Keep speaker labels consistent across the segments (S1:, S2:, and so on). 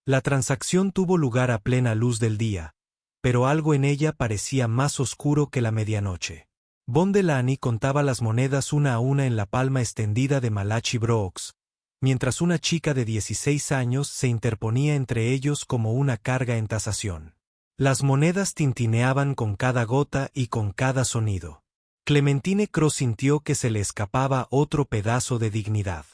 S1: La transacción tuvo lugar a plena luz del día, pero algo en ella parecía más oscuro que la medianoche. Von Delany contaba las monedas una a una en la palma extendida de Malachi Brooks, mientras una chica de 16 años se interponía entre ellos como una carga en tasación. Las monedas tintineaban con cada gota y con cada sonido. Clementine Cross sintió que se le escapaba otro pedazo de dignidad.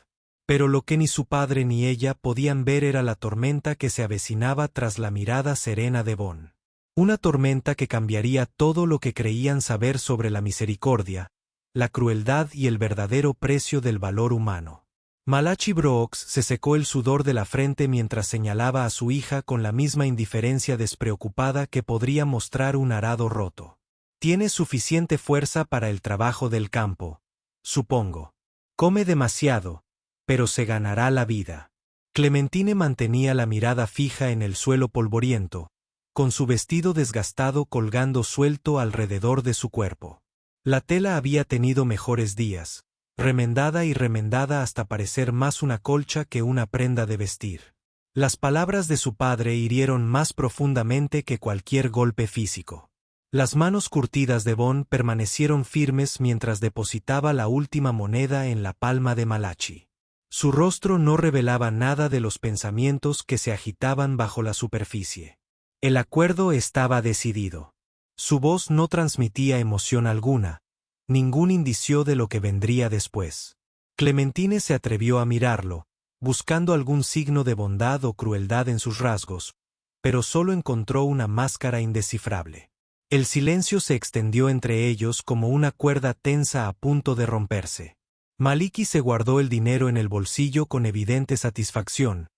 S1: Pero lo que ni su padre ni ella podían ver era la tormenta que se avecinaba tras la mirada serena de Von. Una tormenta que cambiaría todo lo que creían saber sobre la misericordia, la crueldad y el verdadero precio del valor humano. Malachi Brooks se secó el sudor de la frente mientras señalaba a su hija con la misma indiferencia despreocupada que podría mostrar un arado roto. Tiene suficiente fuerza para el trabajo del campo, supongo. Come demasiado, pero se ganará la vida. Clementine mantenía la mirada fija en el suelo polvoriento, con su vestido desgastado colgando suelto alrededor de su cuerpo. La tela había tenido mejores días, remendada y remendada hasta parecer más una colcha que una prenda de vestir. Las palabras de su padre hirieron más profundamente que cualquier golpe físico. Las manos curtidas de Von permanecieron firmes mientras depositaba la última moneda en la palma de Malachi. Su rostro no revelaba nada de los pensamientos que se agitaban bajo la superficie. El acuerdo estaba decidido. Su voz no transmitía emoción alguna, ningún indicio de lo que vendría después. Clementine se atrevió a mirarlo, buscando algún signo de bondad o crueldad en sus rasgos, pero solo encontró una máscara indescifrable. El silencio se extendió entre ellos como una cuerda tensa a punto de romperse. Maliki se guardó el dinero en el bolsillo con evidente satisfacción,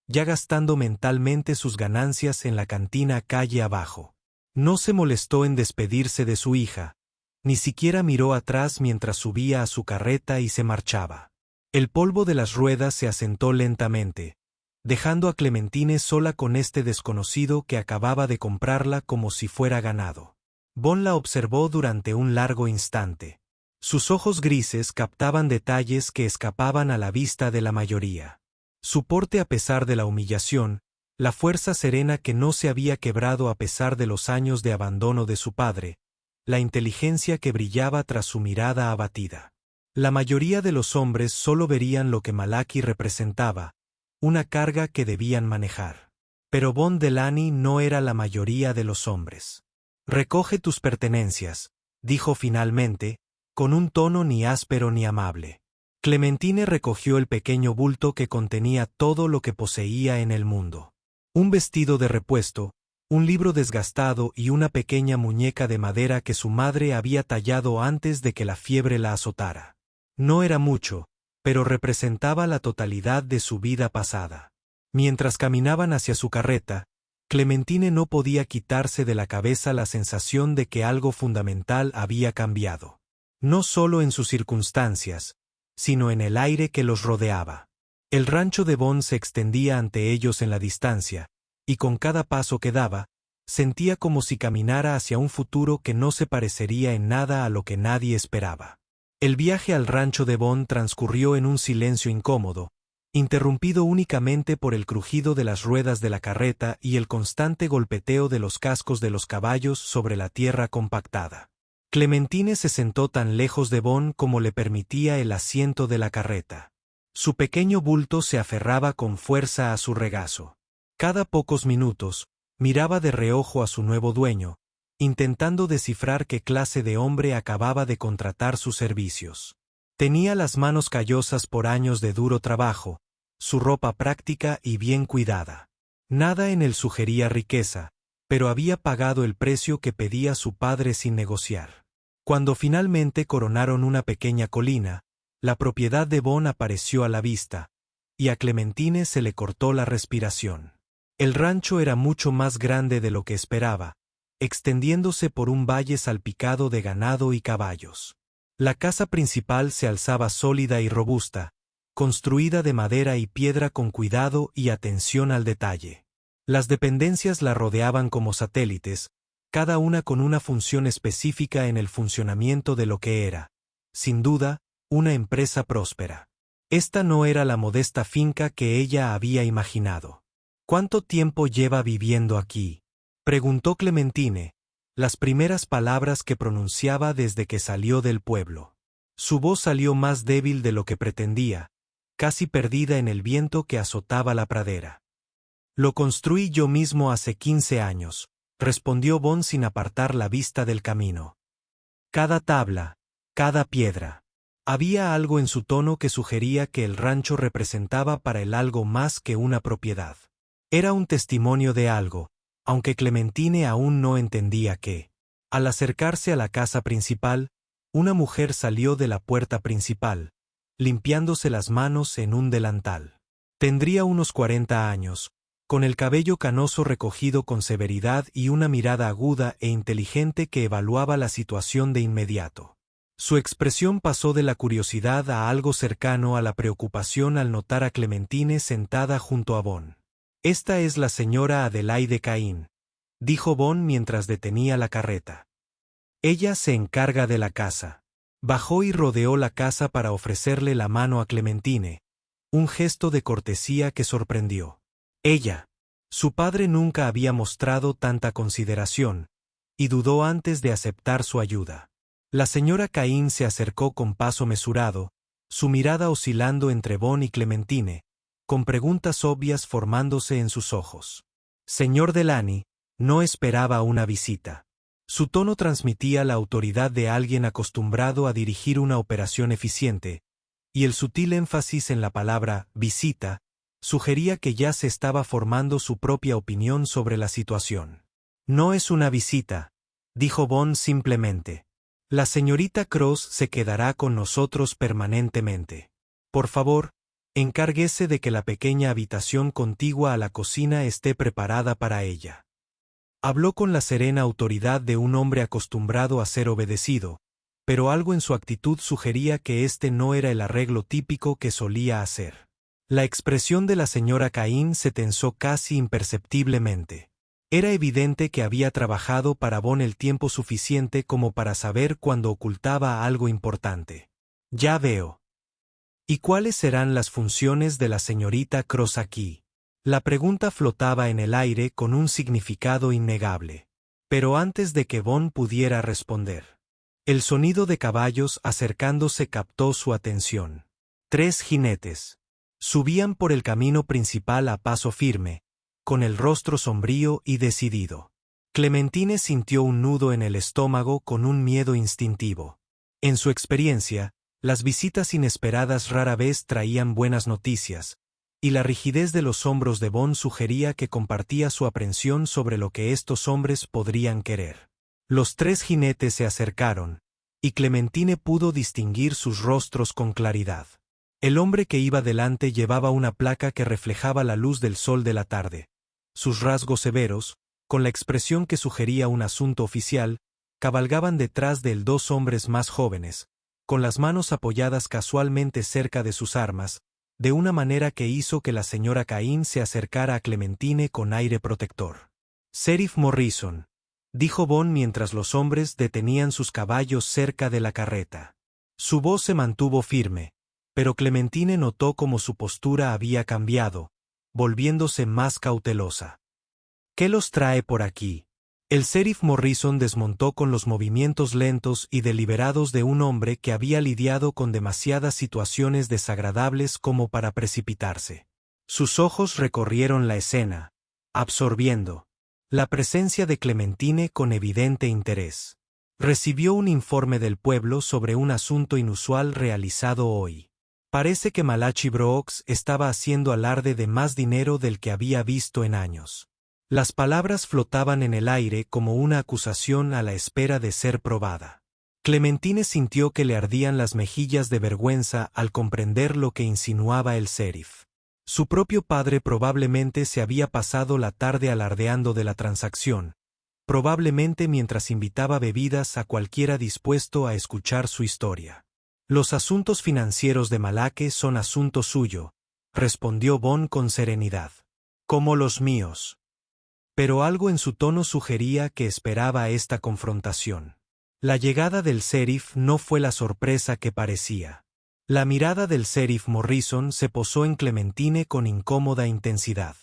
S1: ya gastando mentalmente sus ganancias en la cantina calle abajo. No se molestó en despedirse de su hija, ni siquiera miró atrás mientras subía a su carreta y se marchaba. El polvo de las ruedas se asentó lentamente, dejando a Clementine sola con este desconocido que acababa de comprarla como si fuera ganado. Von la observó durante un largo instante. Sus ojos grises captaban detalles que escapaban a la vista de la mayoría. Su porte a pesar de la humillación, la fuerza serena que no se había quebrado a pesar de los años de abandono de su padre, la inteligencia que brillaba tras su mirada abatida. La mayoría de los hombres solo verían lo que Malachi representaba, una carga que debían manejar. Pero Von Delany no era la mayoría de los hombres. «Recoge tus pertenencias», dijo finalmente, con un tono ni áspero ni amable. Clementine recogió el pequeño bulto que contenía todo lo que poseía en el mundo. Un vestido de repuesto, un libro desgastado y una pequeña muñeca de madera que su madre había tallado antes de que la fiebre la azotara. No era mucho, pero representaba la totalidad de su vida pasada. Mientras caminaban hacia su carreta, Clementine no podía quitarse de la cabeza la sensación de que algo fundamental había cambiado. No solo en sus circunstancias, sino en el aire que los rodeaba. El rancho de Von se extendía ante ellos en la distancia, y con cada paso que daba, sentía como si caminara hacia un futuro que no se parecería en nada a lo que nadie esperaba. El viaje al rancho de Von transcurrió en un silencio incómodo, interrumpido únicamente por el crujido de las ruedas de la carreta y el constante golpeteo de los cascos de los caballos sobre la tierra compactada. Clementine se sentó tan lejos de Von como le permitía el asiento de la carreta. Su pequeño bulto se aferraba con fuerza a su regazo. Cada pocos minutos, miraba de reojo a su nuevo dueño, intentando descifrar qué clase de hombre acababa de contratar sus servicios. Tenía las manos callosas por años de duro trabajo, su ropa práctica y bien cuidada. Nada en él sugería riqueza, pero había pagado el precio que pedía su padre sin negociar. Cuando finalmente coronaron una pequeña colina, la propiedad de Von apareció a la vista, y a Clementine se le cortó la respiración. El rancho era mucho más grande de lo que esperaba, extendiéndose por un valle salpicado de ganado y caballos. La casa principal se alzaba sólida y robusta, construida de madera y piedra con cuidado y atención al detalle. Las dependencias la rodeaban como satélites, cada una con una función específica en el funcionamiento de lo que era, sin duda, una empresa próspera. Esta no era la modesta finca que ella había imaginado. ¿Cuánto tiempo lleva viviendo aquí? Preguntó Clementine, las primeras palabras que pronunciaba desde que salió del pueblo. Su voz salió más débil de lo que pretendía, casi perdida en el viento que azotaba la pradera. Lo construí yo mismo hace 15 años, respondió Bon sin apartar la vista del camino. Cada tabla, cada piedra. Había algo en su tono que sugería que el rancho representaba para él algo más que una propiedad. Era un testimonio de algo, aunque Clementine aún no entendía qué. Al acercarse a la casa principal, una mujer salió de la puerta principal, limpiándose las manos en un delantal. Tendría unos 40 años, con el cabello canoso recogido con severidad y una mirada aguda e inteligente que evaluaba la situación de inmediato. Su expresión pasó de la curiosidad a algo cercano a la preocupación al notar a Clementine sentada junto a Bon. «Esta es la señora Adelaide Caín», dijo Bon mientras detenía la carreta. «Ella se encarga de la casa». Bajó y rodeó la casa para ofrecerle la mano a Clementine, un gesto de cortesía que sorprendió. Ella. Su padre nunca había mostrado tanta consideración, y dudó antes de aceptar su ayuda. La señora Caín se acercó con paso mesurado, su mirada oscilando entre Bon y Clementine, con preguntas obvias formándose en sus ojos. «Señor Delany, no esperaba una visita». Su tono transmitía la autoridad de alguien acostumbrado a dirigir una operación eficiente, y el sutil énfasis en la palabra «visita» sugería que ya se estaba formando su propia opinión sobre la situación. «No es una visita», dijo Bon simplemente. «La señorita Cross se quedará con nosotros permanentemente. Por favor, encárguese de que la pequeña habitación contigua a la cocina esté preparada para ella». Habló con la serena autoridad de un hombre acostumbrado a ser obedecido, pero algo en su actitud sugería que este no era el arreglo típico que solía hacer. La expresión de la señora Caín se tensó casi imperceptiblemente. Era evidente que había trabajado para Bon el tiempo suficiente como para saber cuando ocultaba algo importante. «Ya veo. ¿Y cuáles serán las funciones de la señorita Cross aquí?». La pregunta flotaba en el aire con un significado innegable. Pero antes de que Bon pudiera responder, el sonido de caballos acercándose captó su atención. 3 jinetes. Subían por el camino principal a paso firme, con el rostro sombrío y decidido. Clementine sintió un nudo en el estómago con un miedo instintivo. En su experiencia, las visitas inesperadas rara vez traían buenas noticias, y la rigidez de los hombros de Bon sugería que compartía su aprensión sobre lo que estos hombres podrían querer. Los 3 jinetes se acercaron, y Clementine pudo distinguir sus rostros con claridad. El hombre que iba delante llevaba una placa que reflejaba la luz del sol de la tarde. Sus rasgos severos, con la expresión que sugería un asunto oficial, cabalgaban detrás de él 2 hombres más jóvenes, con las manos apoyadas casualmente cerca de sus armas, de una manera que hizo que la señora Caín se acercara a Clementine con aire protector. «Sheriff Morrison», dijo Bon mientras los hombres detenían sus caballos cerca de la carreta. Su voz se mantuvo firme, pero Clementine notó cómo su postura había cambiado, volviéndose más cautelosa. «¿Qué los trae por aquí?». El sheriff Morrison desmontó con los movimientos lentos y deliberados de un hombre que había lidiado con demasiadas situaciones desagradables como para precipitarse. Sus ojos recorrieron la escena, absorbiendo la presencia de Clementine con evidente interés. Recibió un informe del pueblo sobre un asunto inusual realizado hoy. Parece que Malachi Brooks estaba haciendo alarde de más dinero del que había visto en años. Las palabras flotaban en el aire como una acusación a la espera de ser probada. Clementine sintió que le ardían las mejillas de vergüenza al comprender lo que insinuaba el sheriff. Su propio padre probablemente se había pasado la tarde alardeando de la transacción, probablemente mientras invitaba bebidas a cualquiera dispuesto a escuchar su historia. «Los asuntos financieros de Malaque son asunto suyo», respondió Bon con serenidad. «Como los míos». Pero algo en su tono sugería que esperaba esta confrontación. La llegada del sheriff no fue la sorpresa que parecía. La mirada del sheriff Morrison se posó en Clementine con incómoda intensidad.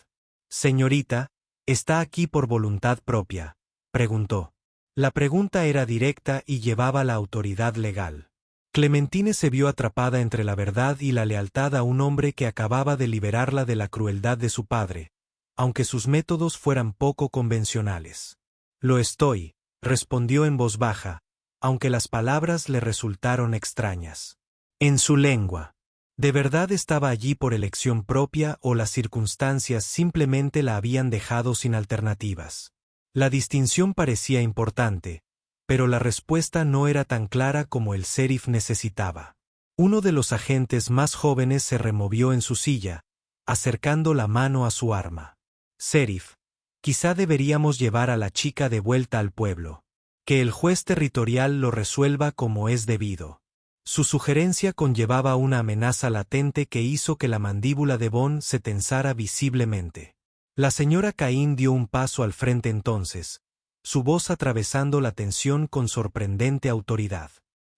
S1: Señorita, ¿está aquí por voluntad propia?, preguntó. La pregunta era directa y llevaba la autoridad legal. Clementine se vio atrapada entre la verdad y la lealtad a un hombre que acababa de liberarla de la crueldad de su padre, aunque sus métodos fueran poco convencionales. Lo estoy, respondió en voz baja, aunque las palabras le resultaron extrañas. En su lengua. ¿De verdad estaba allí por elección propia o las circunstancias simplemente la habían dejado sin alternativas? La distinción parecía importante, pero la respuesta no era tan clara como el sheriff necesitaba. Uno de los agentes más jóvenes se removió en su silla, acercando la mano a su arma. Sheriff, quizá deberíamos llevar a la chica de vuelta al pueblo. Que el juez territorial lo resuelva como es debido. Su sugerencia conllevaba una amenaza latente que hizo que la mandíbula de Bond se tensara visiblemente. La señora Cain dio un paso al frente entonces, su voz atravesando la tensión con sorprendente autoridad.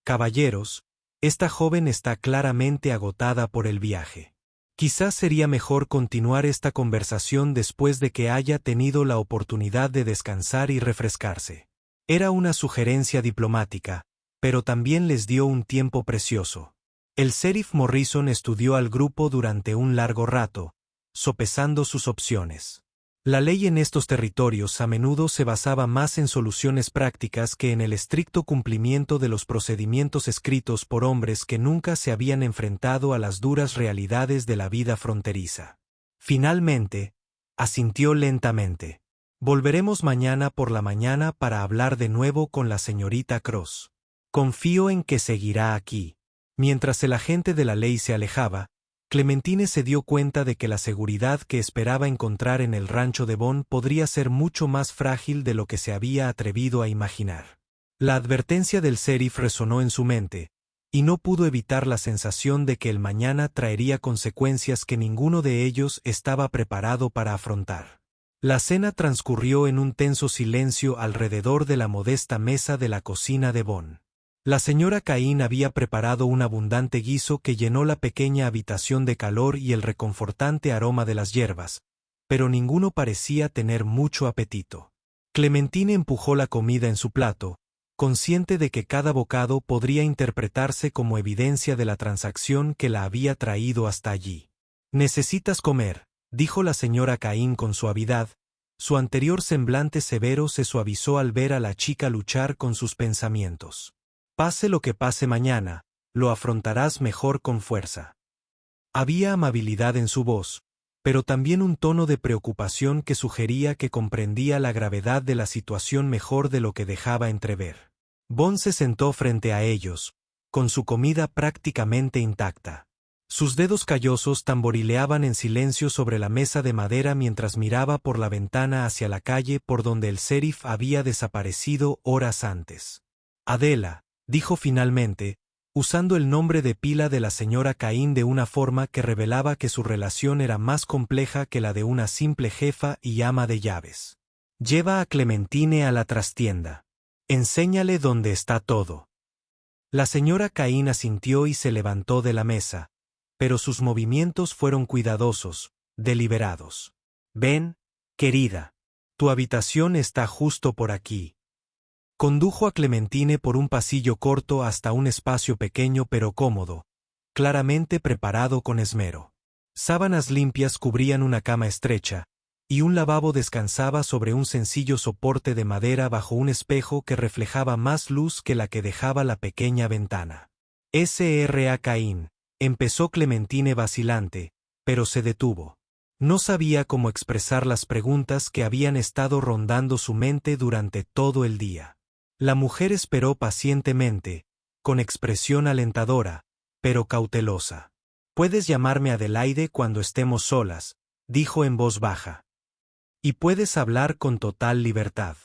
S1: Caballeros, esta joven está claramente agotada por el viaje. Quizás sería mejor continuar esta conversación después de que haya tenido la oportunidad de descansar y refrescarse. Era una sugerencia diplomática, pero también les dio un tiempo precioso. El sheriff Morrison estudió al grupo durante un largo rato, sopesando sus opciones. La ley en estos territorios a menudo se basaba más en soluciones prácticas que en el estricto cumplimiento de los procedimientos escritos por hombres que nunca se habían enfrentado a las duras realidades de la vida fronteriza. Finalmente, asintió lentamente. Volveremos mañana por la mañana para hablar de nuevo con la señorita Cross. Confío en que seguirá aquí. Mientras el agente de la ley se alejaba, Clementine se dio cuenta de que la seguridad que esperaba encontrar en el rancho de Bond podría ser mucho más frágil de lo que se había atrevido a imaginar. La advertencia del sheriff resonó en su mente, y no pudo evitar la sensación de que el mañana traería consecuencias que ninguno de ellos estaba preparado para afrontar. La cena transcurrió en un tenso silencio alrededor de la modesta mesa de la cocina de Bond. La señora Cain había preparado un abundante guiso que llenó la pequeña habitación de calor y el reconfortante aroma de las hierbas, pero ninguno parecía tener mucho apetito. Clementine empujó la comida en su plato, consciente de que cada bocado podría interpretarse como evidencia de la transacción que la había traído hasta allí. «Necesitas comer», dijo la señora Cain con suavidad. Su anterior semblante severo se suavizó al ver a la chica luchar con sus pensamientos. Pase lo que pase mañana, lo afrontarás mejor con fuerza. Había amabilidad en su voz, pero también un tono de preocupación que sugería que comprendía la gravedad de la situación mejor de lo que dejaba entrever. Bond se sentó frente a ellos, con su comida prácticamente intacta. Sus dedos callosos tamborileaban en silencio sobre la mesa de madera mientras miraba por la ventana hacia la calle por donde el sheriff había desaparecido horas antes. «Adela», dijo finalmente, usando el nombre de pila de la señora Cain de una forma que revelaba que su relación era más compleja que la de una simple jefa y ama de llaves. «Lleva a Clementine a la trastienda. Enséñale dónde está todo». La señora Cain asintió y se levantó de la mesa, pero sus movimientos fueron cuidadosos, deliberados. «Ven, querida. Tu habitación está justo por aquí». Condujo a Clementine por un pasillo corto hasta un espacio pequeño pero cómodo, claramente preparado con esmero. Sábanas limpias cubrían una cama estrecha, y un lavabo descansaba sobre un sencillo soporte de madera bajo un espejo que reflejaba más luz que la que dejaba la pequeña ventana. «S.R.A. Cain», empezó Clementine vacilante, pero se detuvo. No sabía cómo expresar las preguntas que habían estado rondando su mente durante todo el día. La mujer esperó pacientemente, con expresión alentadora, pero cautelosa. «Puedes llamarme Adelaide cuando estemos solas», dijo en voz baja. «Y puedes hablar con total libertad.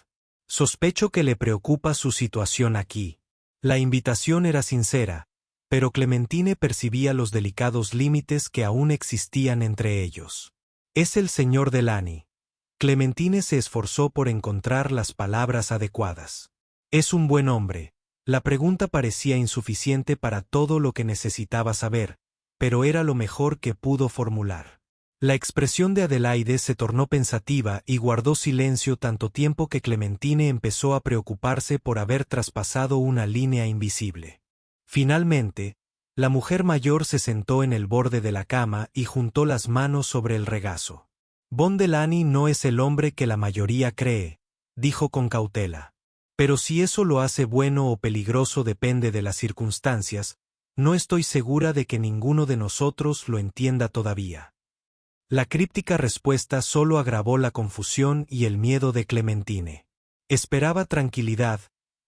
S1: Sospecho que le preocupa su situación aquí». La invitación era sincera, pero Clementine percibía los delicados límites que aún existían entre ellos. «Es el señor Delany». Clementine se esforzó por encontrar las palabras adecuadas. «Es un buen hombre». La pregunta parecía insuficiente para todo lo que necesitaba saber, pero era lo mejor que pudo formular. La expresión de Adelaide se tornó pensativa y guardó silencio tanto tiempo que Clementine empezó a preocuparse por haber traspasado una línea invisible. Finalmente, la mujer mayor se sentó en el borde de la cama y juntó las manos sobre el regazo. Von Delany no es el hombre que la mayoría cree, dijo con cautela. Pero si eso lo hace bueno o peligroso depende de las circunstancias, no estoy segura de que ninguno de nosotros lo entienda todavía. La críptica respuesta solo agravó la confusión y el miedo de Clementine. Esperaba tranquilidad,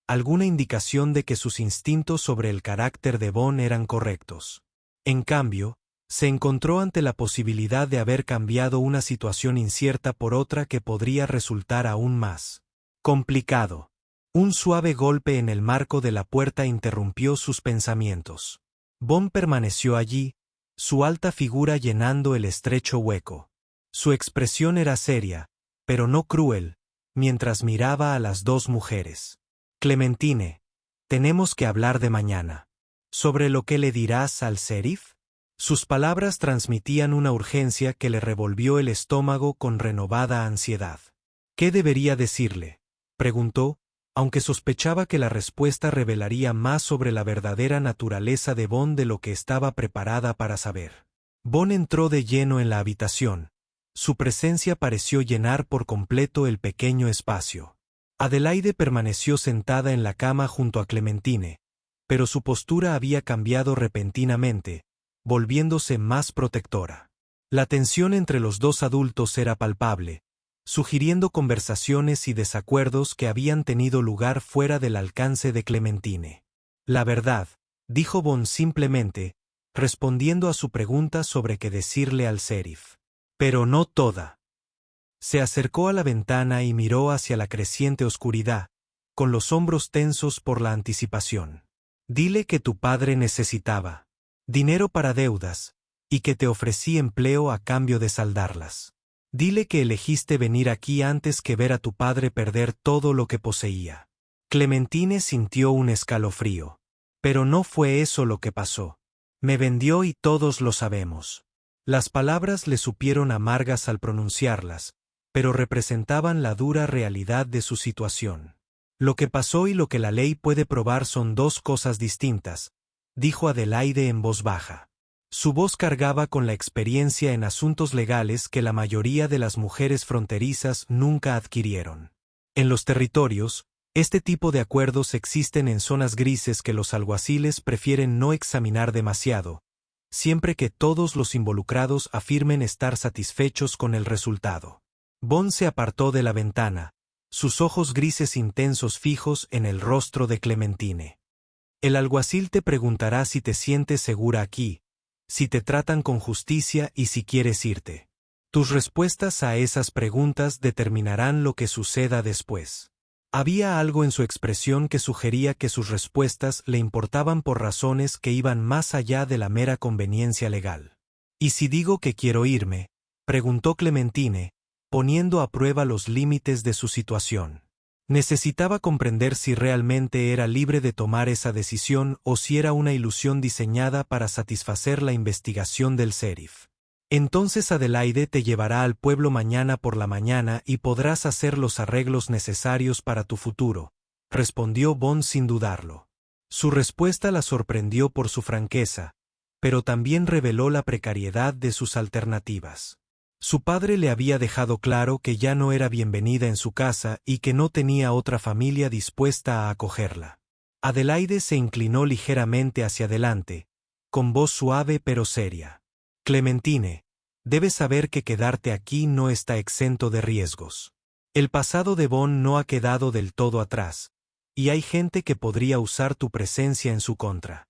S1: alguna indicación de que sus instintos sobre el carácter de Von eran correctos. En cambio, se encontró ante la posibilidad de haber cambiado una situación incierta por otra que podría resultar aún más complicado. Un suave golpe en el marco de la puerta interrumpió sus pensamientos. Von permaneció allí, su alta figura llenando el estrecho hueco. Su expresión era seria, pero no cruel, mientras miraba a las dos mujeres. Clementine, tenemos que hablar de mañana. ¿Sobre lo que le dirás al sheriff? Sus palabras transmitían una urgencia que le revolvió el estómago con renovada ansiedad. ¿Qué debería decirle?, preguntó, aunque sospechaba que la respuesta revelaría más sobre la verdadera naturaleza de Von de lo que estaba preparada para saber. Von entró de lleno en la habitación. Su presencia pareció llenar por completo el pequeño espacio. Adelaide permaneció sentada en la cama junto a Clementine, pero su postura había cambiado repentinamente, volviéndose más protectora. La tensión entre los dos adultos era palpable, sugiriendo conversaciones y desacuerdos que habían tenido lugar fuera del alcance de Clementine. La verdad, dijo Von simplemente, respondiendo a su pregunta sobre qué decirle al sheriff. Pero no toda. Se acercó a la ventana y miró hacia la creciente oscuridad, con los hombros tensos por la anticipación. Dile que tu padre necesitaba dinero para deudas, y que te ofrecí empleo a cambio de saldarlas. Dile que elegiste venir aquí antes que ver a tu padre perder todo lo que poseía. Clementine sintió un escalofrío. Pero no fue eso lo que pasó. Me vendió y todos lo sabemos. Las palabras le supieron amargas al pronunciarlas, pero representaban la dura realidad de su situación. Lo que pasó y lo que la ley puede probar son dos cosas distintas, dijo Adelaide en voz baja. Su voz cargaba con la experiencia en asuntos legales que la mayoría de las mujeres fronterizas nunca adquirieron. En los territorios, este tipo de acuerdos existen en zonas grises que los alguaciles prefieren no examinar demasiado, siempre que todos los involucrados afirmen estar satisfechos con el resultado. Von se apartó de la ventana, sus ojos grises intensos fijos en el rostro de Clementine. El alguacil te preguntará si te sientes segura aquí, si te tratan con justicia y si quieres irte. Tus respuestas a esas preguntas determinarán lo que suceda después. Había algo en su expresión que sugería que sus respuestas le importaban por razones que iban más allá de la mera conveniencia legal. ¿Y si digo que quiero irme?, preguntó Clementine, poniendo a prueba los límites de su situación. Necesitaba comprender si realmente era libre de tomar esa decisión o si era una ilusión diseñada para satisfacer la investigación del sheriff. Entonces Adelaide te llevará al pueblo mañana por la mañana y podrás hacer los arreglos necesarios para tu futuro, respondió Von sin dudarlo. Su respuesta la sorprendió por su franqueza, pero también reveló la precariedad de sus alternativas. Su padre le había dejado claro que ya no era bienvenida en su casa y que no tenía otra familia dispuesta a acogerla. Adelaide se inclinó ligeramente hacia adelante, con voz suave pero seria. Clementine, debes saber que quedarte aquí no está exento de riesgos. El pasado de Von no ha quedado del todo atrás, y hay gente que podría usar tu presencia en su contra.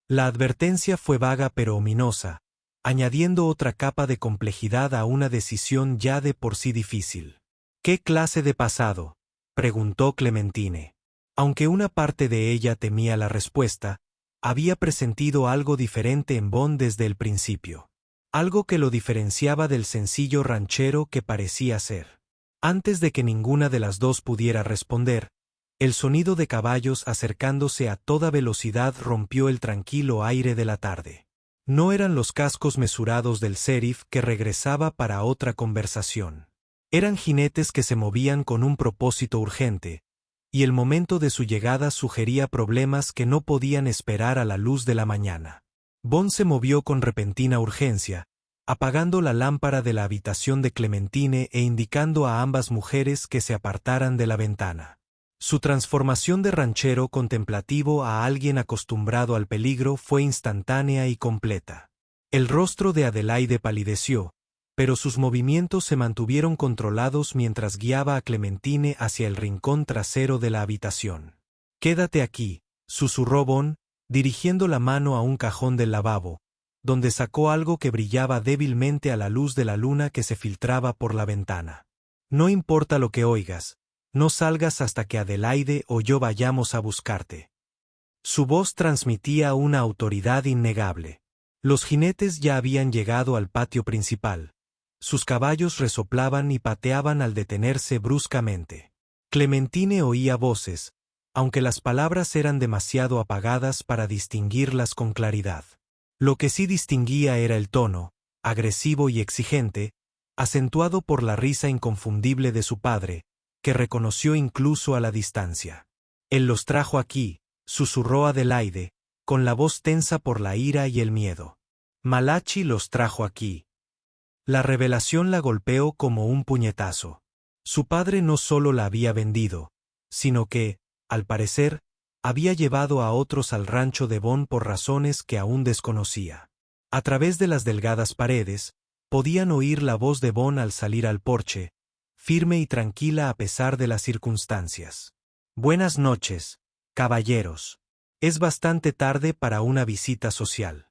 S1: La advertencia fue vaga pero ominosa, añadiendo otra capa de complejidad a una decisión ya de por sí difícil. ¿Qué clase de pasado?, preguntó Clementine. Aunque una parte de ella temía la respuesta, había presentido algo diferente en Von desde el principio. Algo que lo diferenciaba del sencillo ranchero que parecía ser. Antes de que ninguna de las dos pudiera responder, el sonido de caballos acercándose a toda velocidad rompió el tranquilo aire de la tarde. No eran los cascos mesurados del sheriff que regresaba para otra conversación. Eran jinetes que se movían con un propósito urgente, y el momento de su llegada sugería problemas que no podían esperar a la luz de la mañana. Bond se movió con repentina urgencia, apagando la lámpara de la habitación de Clementine e indicando a ambas mujeres que se apartaran de la ventana. Su transformación de ranchero contemplativo a alguien acostumbrado al peligro fue instantánea y completa. El rostro de Adelaide palideció, pero sus movimientos se mantuvieron controlados mientras guiaba a Clementine hacia el rincón trasero de la habitación. «Quédate aquí», susurró Bond, dirigiendo la mano a un cajón del lavabo, donde sacó algo que brillaba débilmente a la luz de la luna que se filtraba por la ventana. «No importa lo que oigas, no salgas hasta que Adelaide o yo vayamos a buscarte». Su voz transmitía una autoridad innegable. Los jinetes ya habían llegado al patio principal. Sus caballos resoplaban y pateaban al detenerse bruscamente. Clementine oía voces, aunque las palabras eran demasiado apagadas para distinguirlas con claridad. Lo que sí distinguía era el tono, agresivo y exigente, acentuado por la risa inconfundible de su padre, que reconoció incluso a la distancia. «Él los trajo aquí», susurró Adelaide, con la voz tensa por la ira y el miedo. «Malachi los trajo aquí». La revelación la golpeó como un puñetazo. Su padre no solo la había vendido, sino que, al parecer, había llevado a otros al rancho de Bond por razones que aún desconocía. A través de las delgadas paredes, podían oír la voz de Bond al salir al porche, firme y tranquila a pesar de las circunstancias. «Buenas noches, caballeros. Es bastante tarde para una visita social».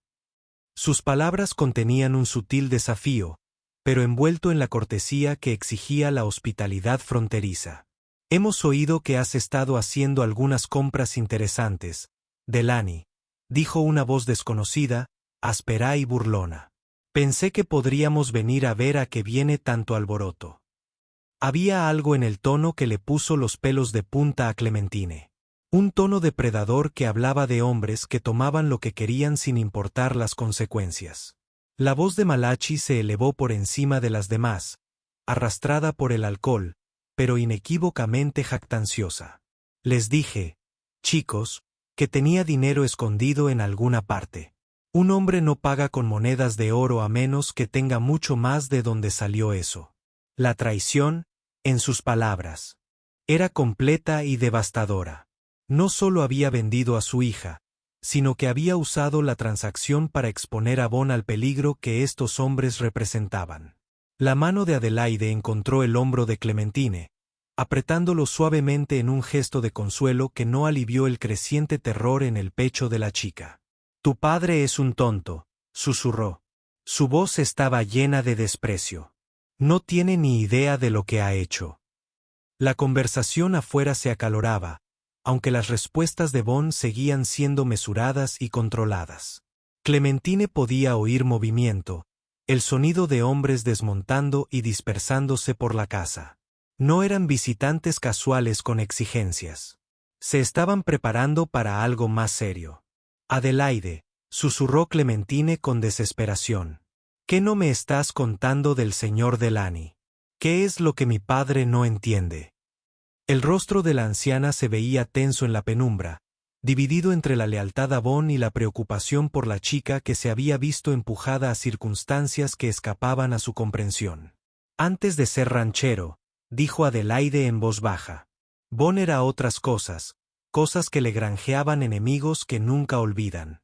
S1: Sus palabras contenían un sutil desafío, pero envuelto en la cortesía que exigía la hospitalidad fronteriza. «Hemos oído que has estado haciendo algunas compras interesantes, Delaney», dijo una voz desconocida, áspera y burlona. «Pensé que podríamos venir a ver a qué viene tanto alboroto». Había algo en el tono que le puso los pelos de punta a Clementine. Un tono depredador que hablaba de hombres que tomaban lo que querían sin importar las consecuencias. La voz de Malachi se elevó por encima de las demás, arrastrada por el alcohol, pero inequívocamente jactanciosa. «Les dije, chicos, que tenía dinero escondido en alguna parte. Un hombre no paga con monedas de oro a menos que tenga mucho más de donde salió eso». La traición, en sus palabras, era completa y devastadora. No solo había vendido a su hija, sino que había usado la transacción para exponer a Bond al peligro que estos hombres representaban. La mano de Adelaide encontró el hombro de Clementine, apretándolo suavemente en un gesto de consuelo que no alivió el creciente terror en el pecho de la chica. «Tu padre es un tonto», susurró. Su voz estaba llena de desprecio. «No tiene ni idea de lo que ha hecho». La conversación afuera se acaloraba, aunque las respuestas de Bond seguían siendo mesuradas y controladas. Clementine podía oír movimiento, el sonido de hombres desmontando y dispersándose por la casa. No eran visitantes casuales con exigencias. Se estaban preparando para algo más serio. «Adelaide», susurró Clementine con desesperación. «¿Qué no me estás contando del señor Delaney? ¿Qué es lo que mi padre no entiende?» El rostro de la anciana se veía tenso en la penumbra, dividido entre la lealtad a Bond y la preocupación por la chica que se había visto empujada a circunstancias que escapaban a su comprensión. «Antes de ser ranchero», dijo Adelaide en voz baja, «Bond era otras cosas, cosas que le granjeaban enemigos que nunca olvidan».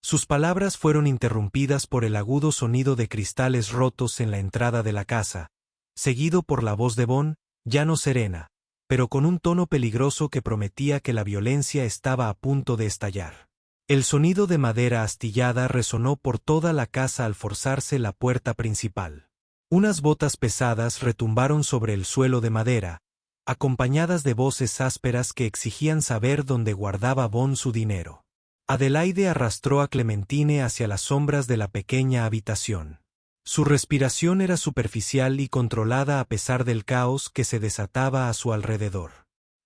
S1: Sus palabras fueron interrumpidas por el agudo sonido de cristales rotos en la entrada de la casa, seguido por la voz de Bond, ya no serena, pero con un tono peligroso que prometía que la violencia estaba a punto de estallar. El sonido de madera astillada resonó por toda la casa al forzarse la puerta principal. Unas botas pesadas retumbaron sobre el suelo de madera, acompañadas de voces ásperas que exigían saber dónde guardaba Bond su dinero. Adelaide arrastró a Clementine hacia las sombras de la pequeña habitación. Su respiración era superficial y controlada a pesar del caos que se desataba a su alrededor.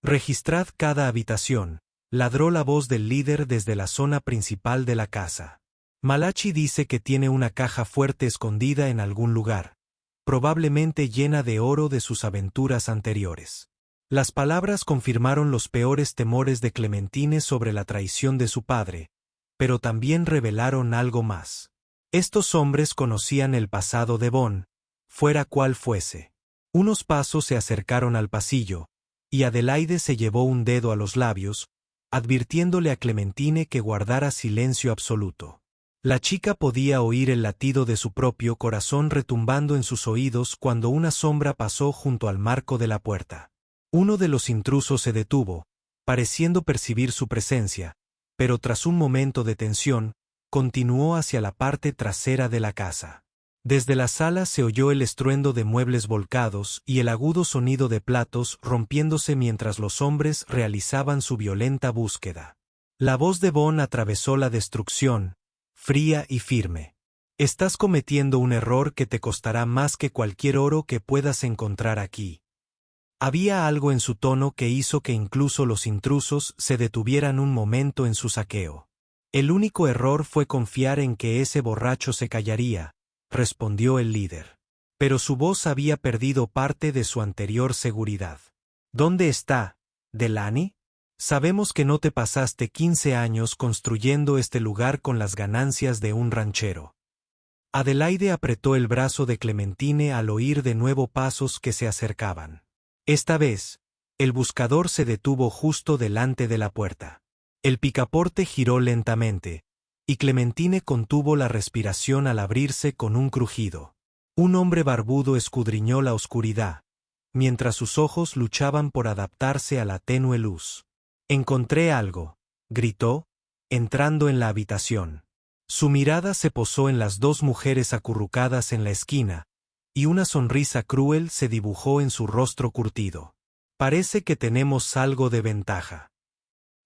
S1: «Registrad cada habitación», ladró la voz del líder desde la zona principal de la casa. Malachi dice que tiene una caja fuerte escondida en algún lugar, probablemente llena de oro de sus aventuras anteriores. Las palabras confirmaron los peores temores de Clementine sobre la traición de su padre, pero también revelaron algo más. Estos hombres conocían el pasado de Bond, fuera cual fuese. Unos pasos se acercaron al pasillo, y Adelaide se llevó un dedo a los labios, advirtiéndole a Clementine que guardara silencio absoluto. La chica podía oír el latido de su propio corazón retumbando en sus oídos cuando una sombra pasó junto al marco de la puerta. Uno de los intrusos se detuvo, pareciendo percibir su presencia, pero tras un momento de tensión, continuó hacia la parte trasera de la casa. Desde la sala se oyó el estruendo de muebles volcados y el agudo sonido de platos rompiéndose mientras los hombres realizaban su violenta búsqueda. La voz de Bond atravesó la destrucción, fría y firme. Estás cometiendo un error que te costará más que cualquier oro que puedas encontrar aquí. Había algo en su tono que hizo que incluso los intrusos se detuvieran un momento en su saqueo. El único error fue confiar en que ese borracho se callaría, respondió el líder. Pero su voz había perdido parte de su anterior seguridad. ¿Dónde está, Delaney? Sabemos que no te pasaste 15 años construyendo este lugar con las ganancias de un ranchero. Adelaide apretó el brazo de Clementine al oír de nuevo pasos que se acercaban. Esta vez, el buscador se detuvo justo delante de la puerta. El picaporte giró lentamente, y Clementine contuvo la respiración al abrirse con un crujido. Un hombre barbudo escudriñó la oscuridad, mientras sus ojos luchaban por adaptarse a la tenue luz. «Encontré algo», gritó, entrando en la habitación. Su mirada se posó en las dos mujeres acurrucadas en la esquina, y una sonrisa cruel se dibujó en su rostro curtido. «Parece que tenemos algo de ventaja».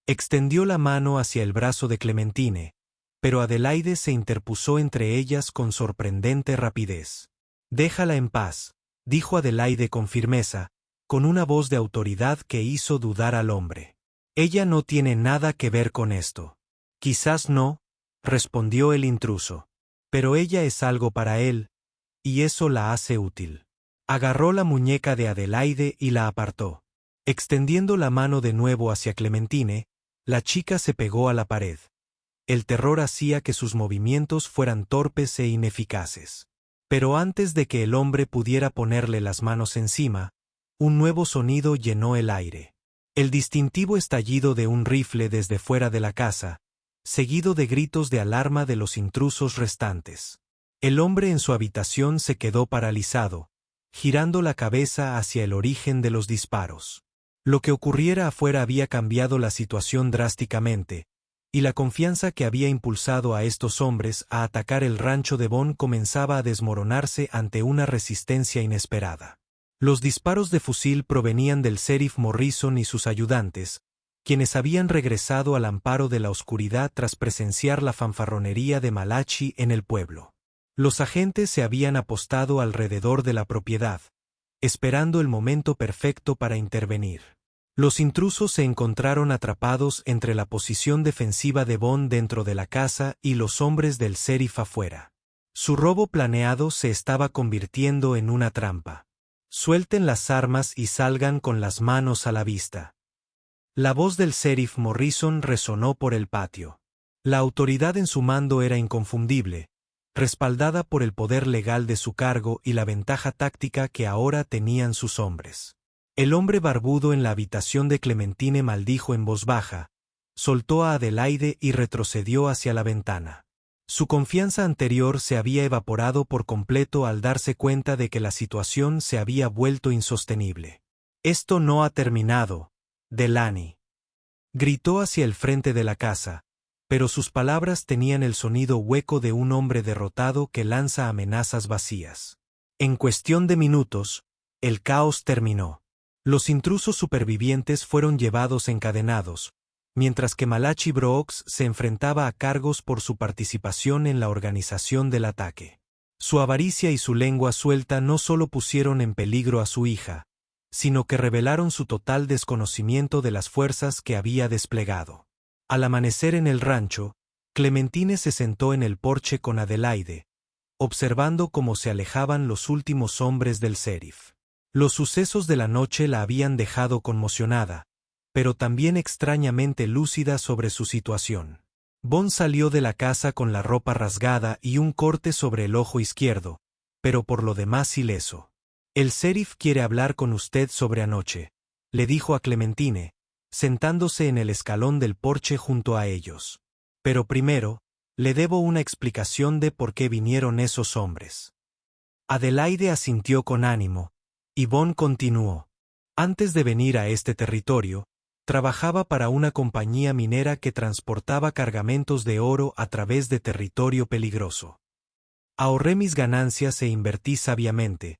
S1: Extendió la mano hacia el brazo de Clementine, pero Adelaide se interpuso entre ellas con sorprendente rapidez. «Déjala en paz», dijo Adelaide con firmeza, con una voz de autoridad que hizo dudar al hombre. «Ella no tiene nada que ver con esto». «Quizás no», respondió el intruso. «Pero ella es algo para él, y eso la hace útil». Agarró la muñeca de Adelaide y la apartó. Extendiendo la mano de nuevo hacia Clementine, la chica se pegó a la pared. El terror hacía que sus movimientos fueran torpes e ineficaces. Pero antes de que el hombre pudiera ponerle las manos encima, un nuevo sonido llenó el aire. El distintivo estallido de un rifle desde fuera de la casa, seguido de gritos de alarma de los intrusos restantes. El hombre en su habitación se quedó paralizado, girando la cabeza hacia el origen de los disparos. Lo que ocurriera afuera había cambiado la situación drásticamente, y la confianza que había impulsado a estos hombres a atacar el rancho de Bond comenzaba a desmoronarse ante una resistencia inesperada. Los disparos de fusil provenían del sheriff Morrison y sus ayudantes, quienes habían regresado al amparo de la oscuridad tras presenciar la fanfarronería de Malachi en el pueblo. Los agentes se habían apostado alrededor de la propiedad, esperando el momento perfecto para intervenir. Los intrusos se encontraron atrapados entre la posición defensiva de Bond dentro de la casa y los hombres del sheriff afuera. Su robo planeado se estaba convirtiendo en una trampa. «Suelten las armas y salgan con las manos a la vista». La voz del sheriff Morrison resonó por el patio. La autoridad en su mando era inconfundible, respaldada por el poder legal de su cargo y la ventaja táctica que ahora tenían sus hombres. El hombre barbudo en la habitación de Clementine maldijo en voz baja, soltó a Adelaide y retrocedió hacia la ventana. Su confianza anterior se había evaporado por completo al darse cuenta de que la situación se había vuelto insostenible. «Esto no ha terminado, Delaney», gritó hacia el frente de la casa, pero sus palabras tenían el sonido hueco de un hombre derrotado que lanza amenazas vacías. En cuestión de minutos, el caos terminó. Los intrusos supervivientes fueron llevados encadenados, mientras que Malachi Brooks se enfrentaba a cargos por su participación en la organización del ataque. Su avaricia y su lengua suelta no solo pusieron en peligro a su hija, sino que revelaron su total desconocimiento de las fuerzas que había desplegado. Al amanecer en el rancho, Clementine se sentó en el porche con Adelaide, observando cómo se alejaban los últimos hombres del sheriff. Los sucesos de la noche la habían dejado conmocionada, pero también extrañamente lúcida sobre su situación. Bond salió de la casa con la ropa rasgada y un corte sobre el ojo izquierdo, pero por lo demás ileso. «El sheriff quiere hablar con usted sobre anoche», le dijo a Clementine, sentándose en el escalón del porche junto a ellos. «Pero primero, le debo una explicación de por qué vinieron esos hombres». Adelaide asintió con ánimo, y Bond continuó. «Antes de venir a este territorio, trabajaba para una compañía minera que transportaba cargamentos de oro a través de territorio peligroso. Ahorré mis ganancias e invertí sabiamente,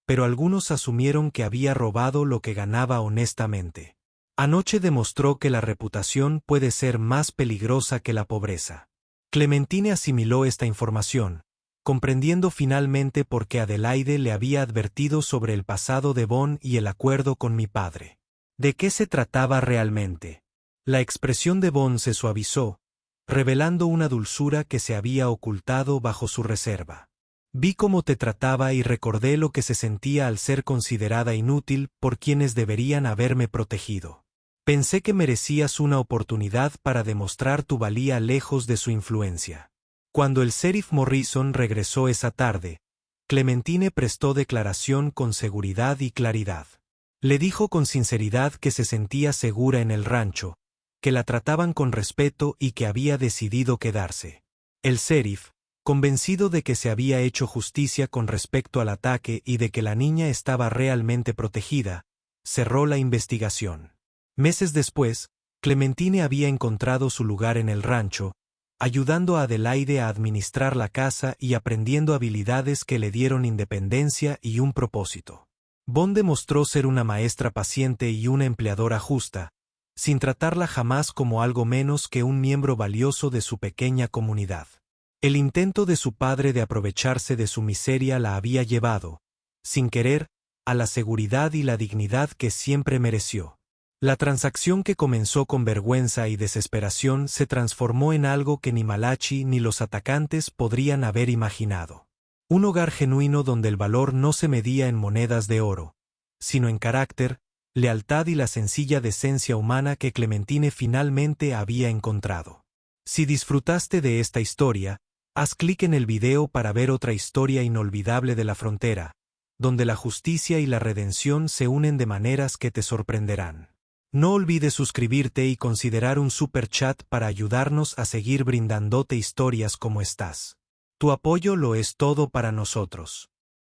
S1: pero algunos asumieron que había robado lo que ganaba honestamente. Anoche demostró que la reputación puede ser más peligrosa que la pobreza». Clementine asimiló esta información, comprendiendo finalmente por qué Adelaide le había advertido sobre el pasado de Bond y el acuerdo con mi padre. ¿De qué se trataba realmente? La expresión de Bond se suavizó, revelando una dulzura que se había ocultado bajo su reserva. «Vi cómo te trataba y recordé lo que se sentía al ser considerada inútil por quienes deberían haberme protegido. Pensé que merecías una oportunidad para demostrar tu valía lejos de su influencia». Cuando el sheriff Morrison regresó esa tarde, Clementine prestó declaración con seguridad y claridad. Le dijo con sinceridad que se sentía segura en el rancho, que la trataban con respeto y que había decidido quedarse. El sheriff, convencido de que se había hecho justicia con respecto al ataque y de que la niña estaba realmente protegida, cerró la investigación. Meses después, Clementine había encontrado su lugar en el rancho, ayudando a Adelaide a administrar la casa y aprendiendo habilidades que le dieron independencia y un propósito. Bond demostró ser una maestra paciente y una empleadora justa, sin tratarla jamás como algo menos que un miembro valioso de su pequeña comunidad. El intento de su padre de aprovecharse de su miseria la había llevado, sin querer, a la seguridad y la dignidad que siempre mereció. La transacción que comenzó con vergüenza y desesperación se transformó en algo que ni Malachi ni los atacantes podrían haber imaginado. Un hogar genuino donde el valor no se medía en monedas de oro, sino en carácter, lealtad y la sencilla decencia humana que Clementine finalmente había encontrado. Si disfrutaste de esta historia, haz clic en el video para ver otra historia inolvidable de la frontera, donde la justicia y la redención se unen de maneras que te sorprenderán. No olvides suscribirte y considerar un super chat para ayudarnos a seguir brindándote historias como estas. Tu apoyo lo es todo para nosotros.